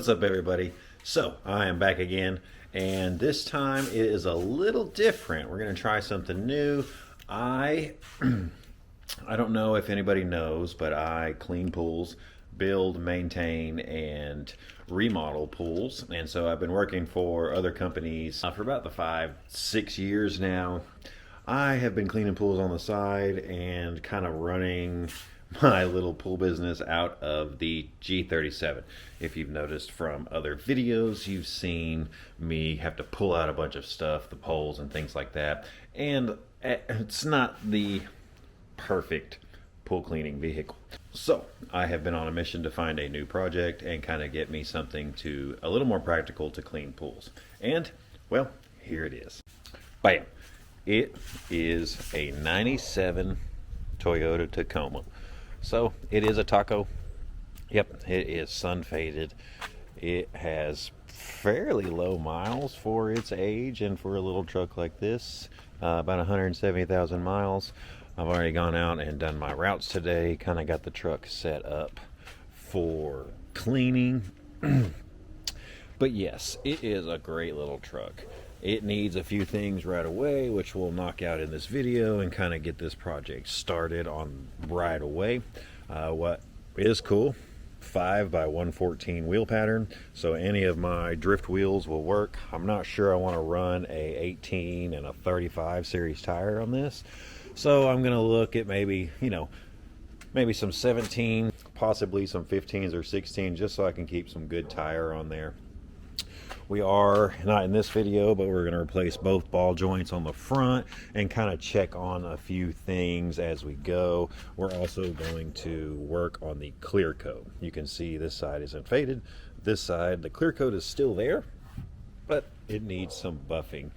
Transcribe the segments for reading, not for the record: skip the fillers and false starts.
What's up, everybody? So I am back again, and this time it is a little different. We're going to try something new. I don't know if anybody knows, but I clean pools, build, maintain, and remodel pools. And so I've been working for other companies for about the 5-6 years now. I have been cleaning pools on the side and kind of running my little pool business out of the G37. If you've noticed from other videos, you've seen me have to pull out a bunch of stuff, the poles and things like that. And it's not the perfect pool cleaning vehicle. So I have been on a mission to find a new project and kind of get me something to a little more practical to clean pools. And well, here it is. Bam! It is a 97 Toyota Tacoma. So it is a Taco. Yep, it is sun faded. It has fairly low miles for its age and for a little truck like this, about 170,000 miles. I've already gone out and done my routes today, kind of got the truck set up for cleaning. But yes, it is a great little truck. It needs a few things right away, which we'll knock out in this video and kind of get this project started on right away. What is cool, 5x114 wheel pattern, so any of my drift wheels will work. I'm not sure I want to run a 18 and a 35 series tire on this, so I'm going to look at maybe some 17, possibly some 15s or 16, just so I can keep some good tire on there. We are, not in this video, but we're going to replace both ball joints on the front and kind of check on a few things as we go. We're also going to work on the clear coat. You can see this side isn't faded. This side, the clear coat is still there, but it needs some buffing.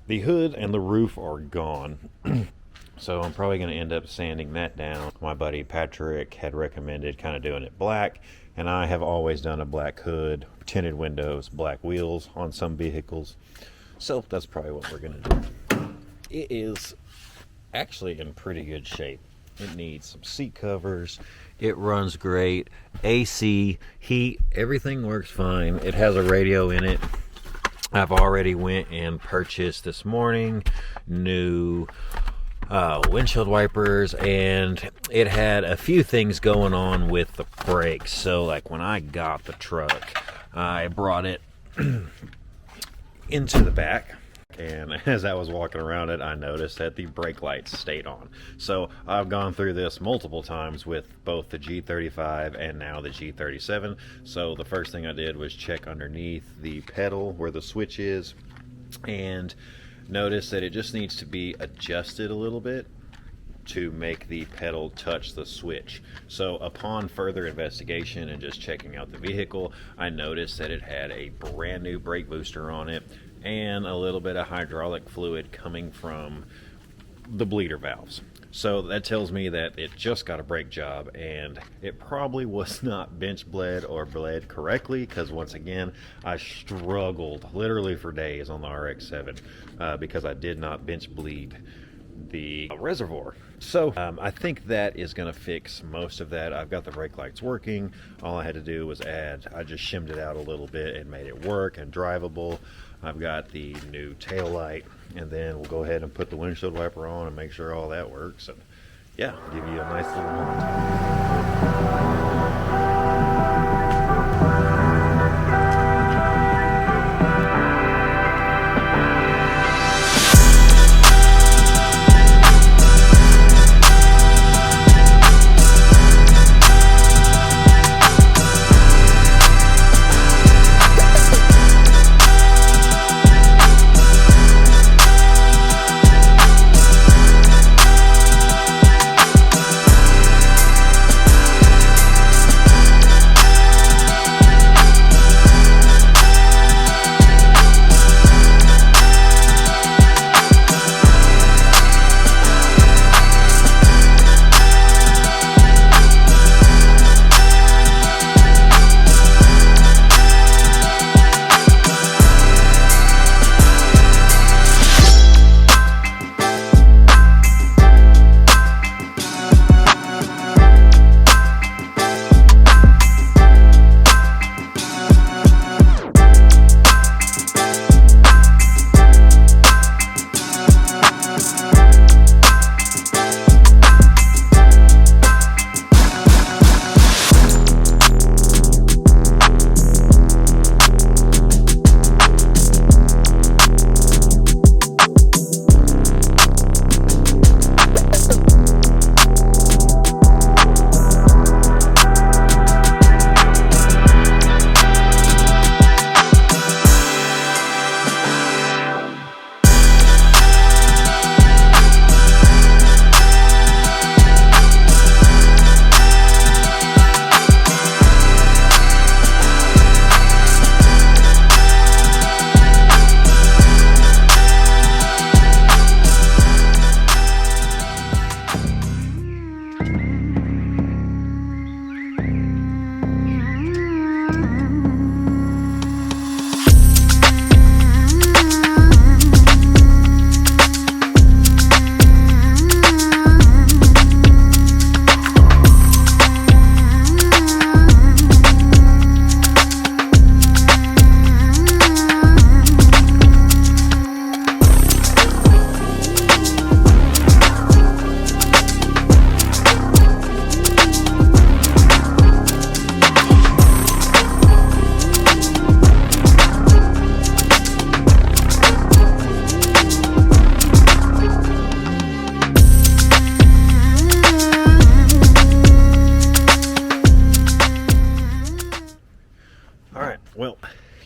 The hood and the roof are gone. So I'm probably going to end up sanding that down. My buddy Patrick had recommended kind of doing it black, and I have always done a black hood, tinted windows, black wheels on some vehicles. So that's probably what we're going to do. It is actually in pretty good shape. It needs some seat covers. It runs great. AC, heat, everything works fine. It has a radio in it. I've already went and purchased this morning new windshield wipers, and it had a few things going on with the brakes. So like when I got the truck, I brought it into the back, and as I was walking around it, I noticed that the brake lights stayed on. So I've gone through this multiple times with both the G35 and now the G37. So the first thing I did was check underneath the pedal where the switch is, and notice that it just needs to be adjusted a little bit to make the pedal touch the switch. So upon further investigation and just checking out the vehicle, I noticed that it had a brand new brake booster on it and a little bit of hydraulic fluid coming from the bleeder valves. So that tells me that it just got a brake job, and it probably was not bench bled or bled correctly, because once again, I struggled literally for days on the RX-7 because I did not bench bleed the reservoir. So I think that is going to fix most of that. I've got the brake lights working. All I had to do was I just shimmed it out a little bit and made it work and drivable. I've got the new tail light, and then we'll go ahead and put the windshield wiper on and make sure all that works. And yeah, give you a nice little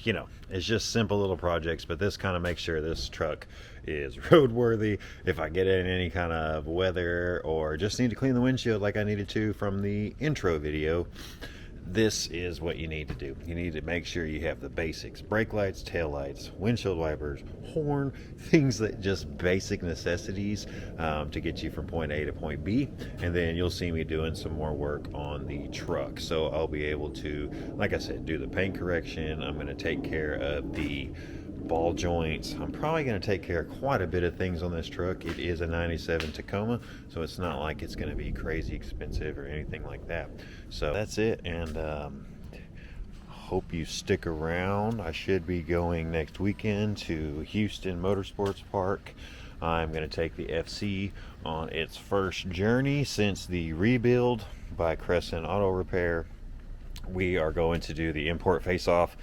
you know, it's just simple little projects, but this kind of makes sure this truck is roadworthy. If I get in any kind of weather or just need to clean the windshield like I needed to from the intro video, this is what you need to do. You need to make sure you have the basics: brake lights, tail lights, windshield wipers, horn, things that just basic necessities to get you from point A to point B. And then you'll see me doing some more work on the truck. So I'll be able to, like I said, do the paint correction. I'm going to take care of the ball joints. I'm probably going to take care of quite a bit of things on this truck. It is a 97 Tacoma, so it's not like it's going to be crazy expensive or anything like that. So that's it, and hope you stick around. I should be going next weekend to Houston Motorsports Park. I'm going to take the FC on its first journey since the rebuild by Crescent Auto Repair. We are going to do the import face-off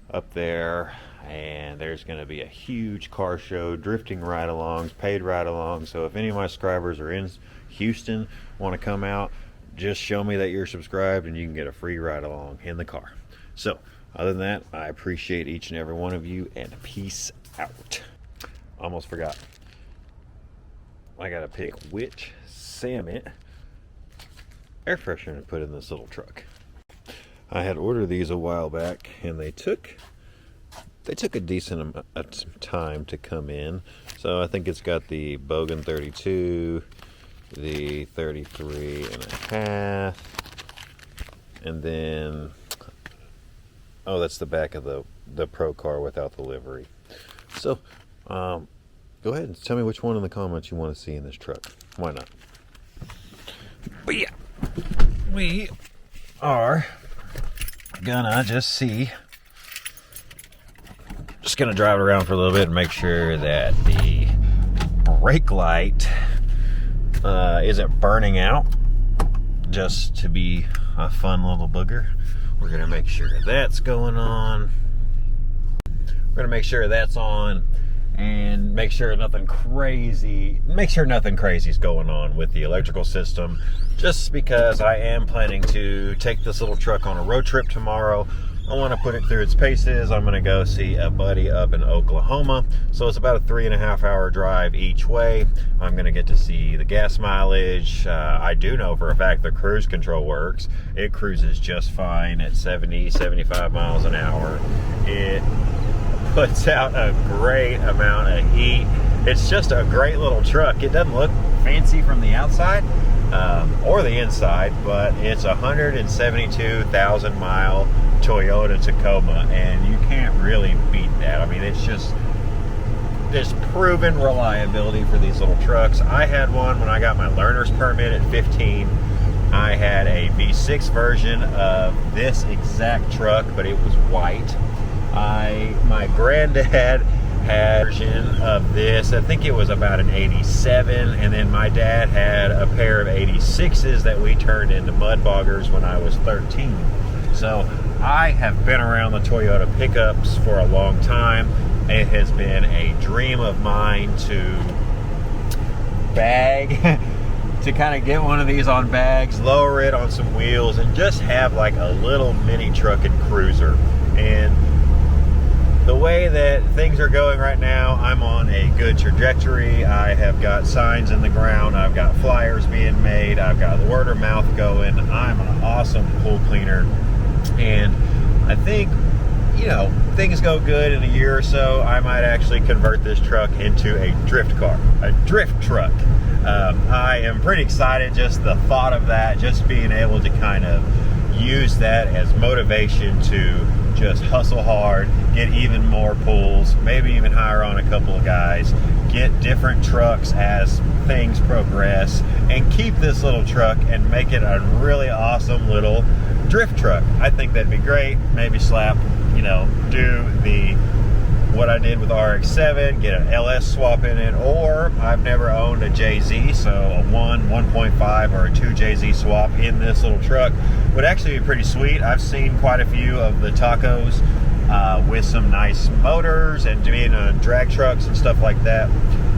up there, and there's going to be a huge car show, drifting ride-alongs, paid ride-alongs. So if any of my subscribers are in Houston, want to come out, just show me that you're subscribed and you can get a free ride-along in the car. So other than that, I appreciate each and every one of you, and peace out. Almost forgot, I gotta pick which Samet air freshener to put in this little truck. I had ordered these a while back, and they took a decent amount of time to come in. So I think it's got the Bogan 32, the 33 and a half, and then, oh, that's the back of the Pro car without the livery. So go ahead and tell me which one in the comments you want to see in this truck. Why not? But yeah, we are gonna just gonna drive around for a little bit and make sure that the brake light isn't burning out, just to be a fun little booger. We're gonna make sure that's going on. We're gonna make sure that's on, and make sure nothing crazy is going on with the electrical system, just because I am planning to take this little truck on a road trip tomorrow. I want to put it through its paces. I'm going to go see a buddy up in Oklahoma. So it's about a 3.5 hour drive each way. I'm going to get to see the gas mileage. I do know for a fact the cruise control works. It cruises just fine at 70, 75 miles an hour. It puts out a great amount of heat. It's just a great little truck. It doesn't look fancy from the outside or the inside, but it's a 172,000 mile Toyota Tacoma, and you can't really beat that. I mean, it's just this proven reliability for these little trucks. I had one when I got my learner's permit at 15. I had a V6 version of this exact truck, but it was white. My granddad had a version of this. I think it was about an 87, and then my dad had a pair of 86s that we turned into mud boggers when I was 13. So I have been around the Toyota pickups for a long time. It has been a dream of mine to bag, to kind of get one of these on bags, lower it on some wheels, and just have like a little mini truck and cruiser. And the way that things are going right now, I'm on a good trajectory. I have got signs in the ground. I've got flyers being made. I've got word of mouth going. I'm an awesome pool cleaner. And I think, you know, things go good in a year or so, I might actually convert this truck into a drift car, a drift truck. I am pretty excited, just the thought of that, just being able to kind of use that as motivation to just hustle hard, get even more pulls, maybe even hire on a couple of guys, get different trucks as things progress, and keep this little truck and make it a really awesome little drift truck. I think that'd be great. Maybe slap, you know, do what I did with RX-7, get an LS swap in it, or I've never owned a JZ, so a 1.5 or a 2 JZ swap in this little truck would actually be pretty sweet. I've seen quite a few of the Tacos with some nice motors and being on drag trucks and stuff like that.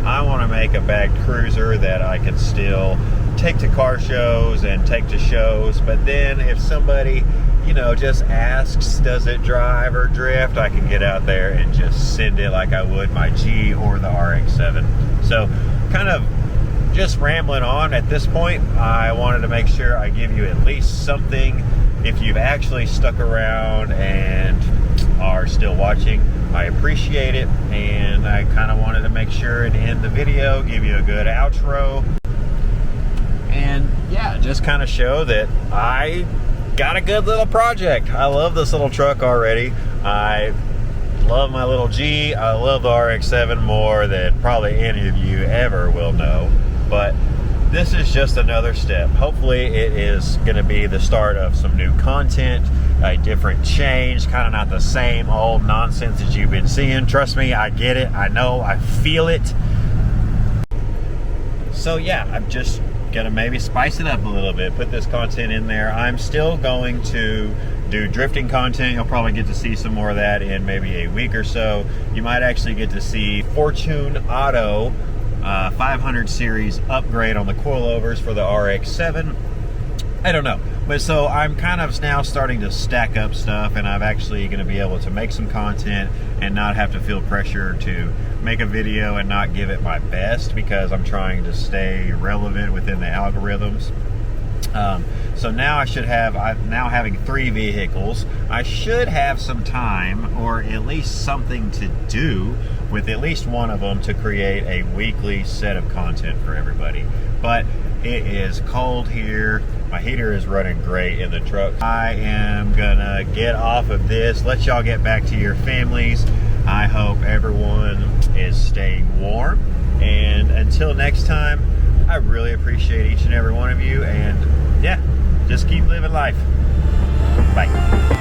I want to make a bagged cruiser that I can still take to car shows and take to shows, but then if somebody, you know, just asks, does it drive or drift, I can get out there and just send it like I would my G or the RX-7. So kind of just rambling on at this point. I wanted to make sure I give you at least something. If you've actually stuck around and are still watching, I appreciate it, and I kind of wanted to make sure and end the video, give you a good outro, and yeah, just kind of show that I got a good little project. I love this little truck already. I love my little G. I love the RX-7 more than probably any of you ever will know, but this is just another step. Hopefully it is going to be the start of some new content, a different change, kind of not the same old nonsense that you've been seeing. Trust me, I get it, I know, I feel it. So yeah, I'm just gonna maybe spice it up a little bit, put this content in there. I'm still going to do drifting content. You'll probably get to see some more of that in maybe a week or so. You might actually get to see Fortune Auto 500 series upgrade on the coilovers for the RX-7. I don't know, but so I'm kind of now starting to stack up stuff, and I'm actually going to be able to make some content and not have to feel pressure to make a video and not give it my best, because I'm trying to stay relevant within the algorithms. So now I should have, now having 3 vehicles, I should have some time, or at least something to do with at least one of them, to create a weekly set of content for everybody. But it is cold here. My heater is running great in the truck. I am gonna get off of this, let y'all get back to your families. I hope everyone is staying warm, and until next time, I really appreciate each and every one of you, and yeah, just keep living life. Bye.